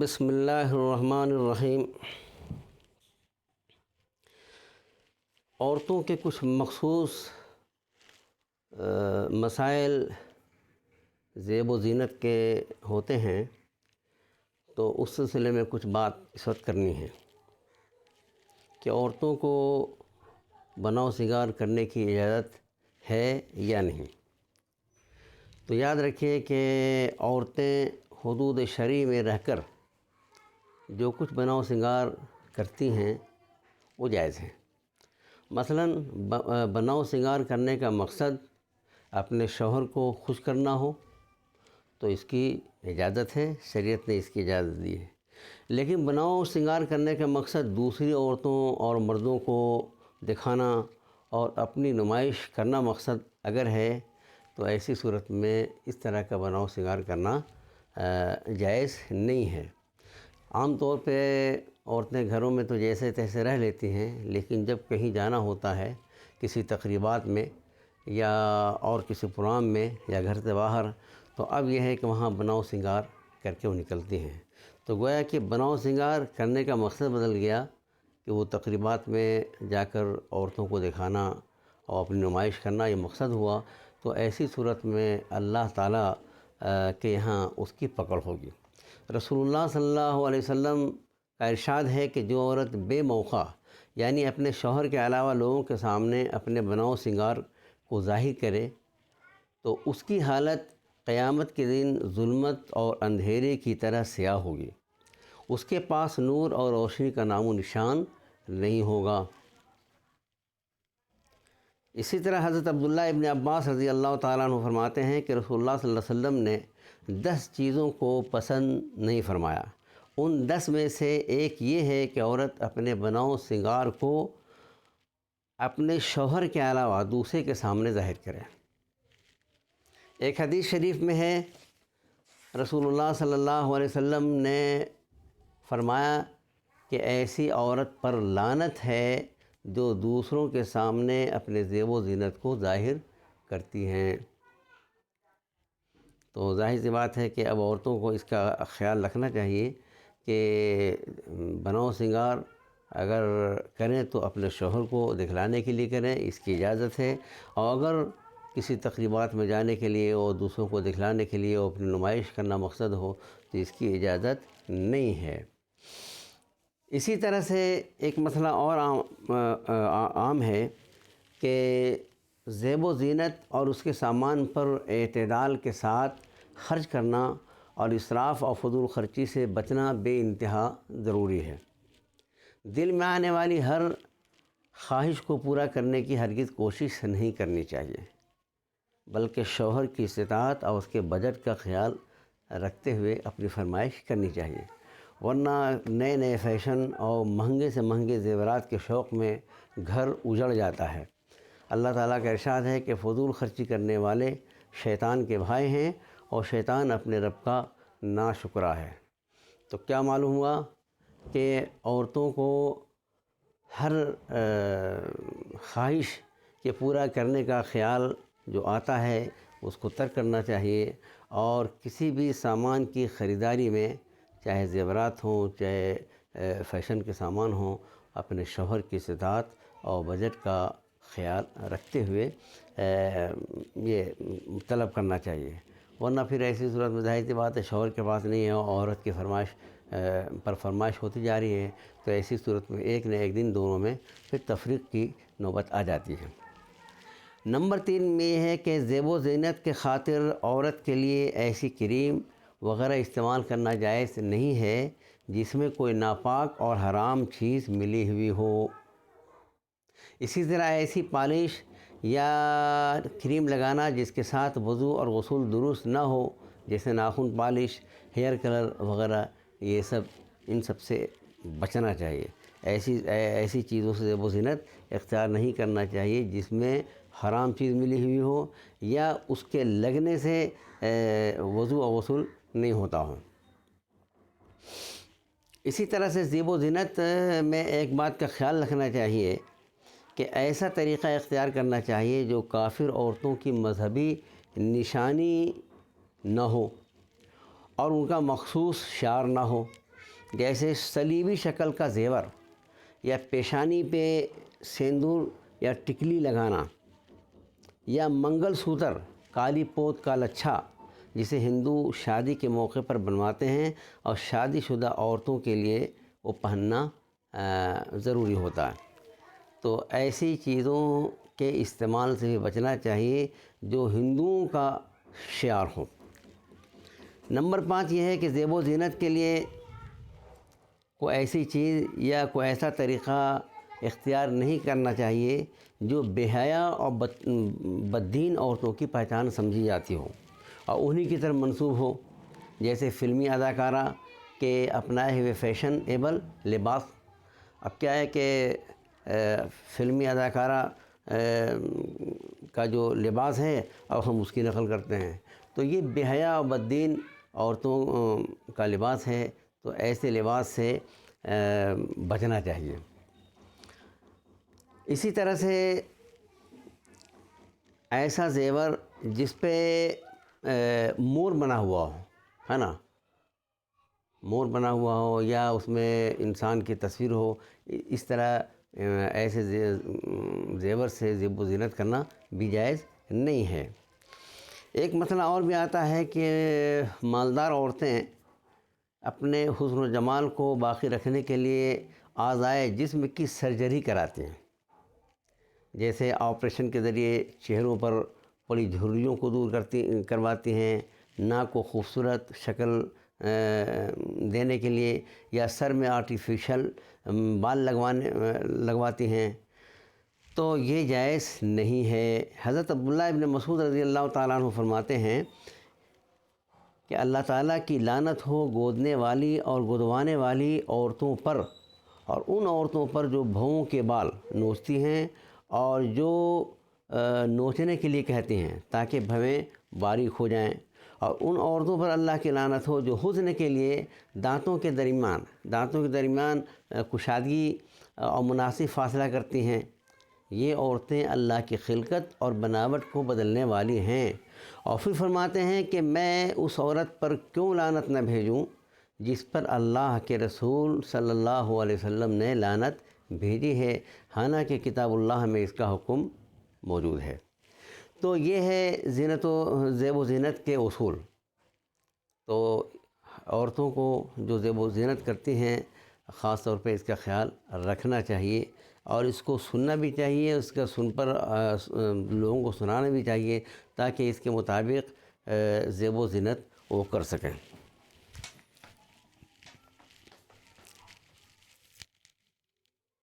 بسم اللہ الرحمن الرحیم۔ عورتوں کے کچھ مخصوص مسائل زیب و زینت کے ہوتے ہیں، تو اس سلسلے میں کچھ بات اس وقت کرنی ہے کہ عورتوں کو بناؤ سنگار کرنے کی اجازت ہے یا نہیں۔ تو یاد رکھیے کہ عورتیں حدود شرعی میں رہ کر جو کچھ بناؤ سنگار کرتی ہیں وہ جائز ہیں۔ مثلاً بناؤ سنگار کرنے کا مقصد اپنے شوہر کو خوش کرنا ہو تو اس کی اجازت ہے، شریعت نے اس کی اجازت دی ہے۔ لیکن بناؤ سنگار کرنے کا مقصد دوسری عورتوں اور مردوں کو دکھانا اور اپنی نمائش کرنا مقصد اگر ہے تو ایسی صورت میں اس طرح کا بناؤ سنگار کرنا جائز نہیں ہے۔ عام طور پہ عورتیں گھروں میں تو جیسے تیسے رہ لیتی ہیں، لیکن جب کہیں جانا ہوتا ہے کسی تقریبات میں یا اور کسی پروگرام میں یا گھر سے باہر، تو اب یہ ہے کہ وہاں بناؤ سنگار کر کے وہ نکلتی ہیں۔ تو گویا کہ بناؤ سنگار کرنے کا مقصد بدل گیا کہ وہ تقریبات میں جا کر عورتوں کو دکھانا اور اپنی نمائش کرنا یہ مقصد ہوا، تو ایسی صورت میں اللہ تعالیٰ کے یہاں اس کی پکڑ ہوگی۔ رسول اللہ صلی اللہ علیہ وسلم کا ارشاد ہے کہ جو عورت بے موقع یعنی اپنے شوہر کے علاوہ لوگوں کے سامنے اپنے بناؤ سنگار کو ظاہر کرے تو اس کی حالت قیامت کے دن ظلمت اور اندھیرے کی طرح سیاہ ہوگی، اس کے پاس نور اور روشنی کا نام و نشان نہیں ہوگا۔ اسی طرح حضرت عبداللہ ابن عباس رضی اللہ تعالیٰ عنہ فرماتے ہیں کہ رسول اللہ صلی اللہ علیہ وسلم نے 10 چیزوں کو پسند نہیں فرمایا۔ ان 10 میں سے ایک یہ ہے کہ عورت اپنے بناؤ سنگار کو اپنے شوہر کے علاوہ دوسرے کے سامنے ظاہر کرے۔ ایک حدیث شریف میں ہے رسول اللہ صلی اللہ علیہ وسلم نے فرمایا کہ ایسی عورت پر لعنت ہے جو دوسروں کے سامنے اپنے زیب و زینت کو ظاہر کرتی ہیں۔ تو ظاہر سی بات ہے کہ اب عورتوں کو اس کا خیال رکھنا چاہیے کہ بناؤ سنگار اگر کریں تو اپنے شوہر کو دکھلانے کے لیے کریں، اس کی اجازت ہے، اور اگر کسی تقریبات میں جانے کے لیے اور دوسروں کو دکھلانے کے لیے اور اپنی نمائش کرنا مقصد ہو تو اس کی اجازت نہیں ہے۔ اسی طرح سے ایک مسئلہ اور عام ہے کہ زیب و زینت اور اس کے سامان پر اعتدال کے ساتھ خرچ کرنا اور اسراف اور فضول خرچی سے بچنا بے انتہا ضروری ہے۔ دل میں آنے والی ہر خواہش کو پورا کرنے کی ہرگز کوشش نہیں کرنی چاہیے، بلکہ شوہر کی استطاعت اور اس کے بجٹ کا خیال رکھتے ہوئے اپنی فرمائش کرنی چاہیے، ورنہ نئے نئے فیشن اور مہنگے سے مہنگے زیورات کے شوق میں گھر اجڑ جاتا ہے۔ اللہ تعالیٰ کا ارشاد ہے کہ فضول خرچی کرنے والے شیطان کے بھائی ہیں اور شیطان اپنے رب کا ناشکرا ہے۔ تو کیا معلوم ہوا کہ عورتوں کو ہر خواہش کے پورا کرنے کا خیال جو آتا ہے اس کو ترک کرنا چاہیے، اور کسی بھی سامان کی خریداری میں چاہے زیورات ہوں چاہے فیشن کے سامان ہوں، اپنے شوہر کی استطاعت اور بجٹ کا خیال رکھتے ہوئے یہ طلب کرنا چاہیے، ورنہ پھر ایسی صورت میں ظاہر سی بات ہے شوہر کے پاس نہیں ہے اور عورت کی فرمائش پر فرمائش ہوتی جا رہی ہے، تو ایسی صورت میں ایک نہ ایک دن دونوں میں پھر تفریق کی نوبت آ جاتی ہے۔ نمبر 3 میں یہ ہے کہ زیب و زینت کے خاطر عورت کے لیے ایسی کریم وغیرہ استعمال کرنا جائز نہیں ہے جس میں کوئی ناپاک اور حرام چیز ملی ہوئی ہو۔ اسی طرح ایسی پالش یا کریم لگانا جس کے ساتھ وضو اور غسل درست نہ ہو، جیسے ناخن پالش، ہیئر کلر وغیرہ، ان سب سے بچنا چاہیے۔ ایسی چیزوں سے زیب و زینت اختیار نہیں کرنا چاہیے جس میں حرام چیز ملی ہوئی ہو یا اس کے لگنے سے وضو اور غسل نہیں ہوتا ہو۔ اسی طرح سے زیب و زینت میں ایک بات کا خیال رکھنا چاہیے کہ ایسا طریقہ اختیار کرنا چاہیے جو کافر عورتوں کی مذہبی نشانی نہ ہو اور ان کا مخصوص شعار نہ ہو۔ جیسے صلیبی شکل کا زیور یا پیشانی پہ سندور یا ٹکلی لگانا یا منگل سوتر، کالی پوت کا لچھا، جسے ہندو شادی کے موقع پر بنواتے ہیں اور شادی شدہ عورتوں کے لیے وہ پہننا ضروری ہوتا ہے۔ تو ایسی چیزوں کے استعمال سے بھی بچنا چاہیے جو ہندوؤں کا شعار ہو۔ نمبر 5 یہ ہے کہ زیب و زینت کے لیے کوئی ایسی چیز یا کوئی ایسا طریقہ اختیار نہیں کرنا چاہیے جو بے حیا اور بددین عورتوں کی پہچان سمجھی جاتی ہو اور انہی کی طرف منسوب ہو، جیسے فلمی اداکارہ کے اپنائے ہوئے فیشن ایبل لباس۔ اب کیا ہے کہ فلمی اداکارہ کا جو لباس ہے اب ہم اس کی نقل کرتے ہیں، تو یہ بے حیا اور بددین عورتوں کا لباس ہے، تو ایسے لباس سے بچنا چاہیے۔ اسی طرح سے ایسا زیور جس پہ مور بنا ہوا ہو، ہے نا، مور بنا ہوا ہو یا اس میں انسان کی تصویر ہو، اس طرح ایسے زیور سے زیب و زینت کرنا بھی جائز نہیں ہے۔ ایک مسئلہ اور بھی آتا ہے کہ مالدار عورتیں اپنے حسن و جمال کو باقی رکھنے کے لیے اعضائے جسم کی سرجری کراتے ہیں، جیسے آپریشن کے ذریعے چہروں پر پڑی جھریوں کو دور کرواتی ہیں، ناک کو خوبصورت شکل دینے کے لیے، یا سر میں آرٹیفیشل بال لگواتی ہیں، تو یہ جائز نہیں ہے۔ حضرت عبداللہ ابن مسعود رضی اللہ تعالیٰ عنہ فرماتے ہیں کہ اللہ تعالیٰ کی لعنت ہو گودنے والی اور گدوانے والی عورتوں پر، اور ان عورتوں پر جو بھوؤں کے بال نوچتی ہیں اور جو نوچنے کے لیے کہتی ہیں تاکہ بھویں باریک ہو جائیں، اور ان عورتوں پر اللہ کی لعنت ہو جو حسن کے لیے دانتوں کے درمیان کشادگی اور مناسب فاصلہ کرتی ہیں۔ یہ عورتیں اللہ کی خلقت اور بناوٹ کو بدلنے والی ہیں۔ اور پھر فرماتے ہیں کہ میں اس عورت پر کیوں لعنت نہ بھیجوں جس پر اللہ کے رسول صلی اللہ علیہ وسلم نے لعنت بھیجی ہے، حالانکہ کتاب اللہ میں اس کا حکم موجود ہے۔ تو یہ ہے زیب و زینت کے اصول۔ تو عورتوں کو جو زیب و زینت کرتی ہیں خاص طور پہ اس کا خیال رکھنا چاہیے، اور اس کو سننا بھی چاہیے، اس کا سن پر لوگوں کو سنانا بھی چاہیے تاکہ اس کے مطابق زیب و زینت وہ کر سکیں۔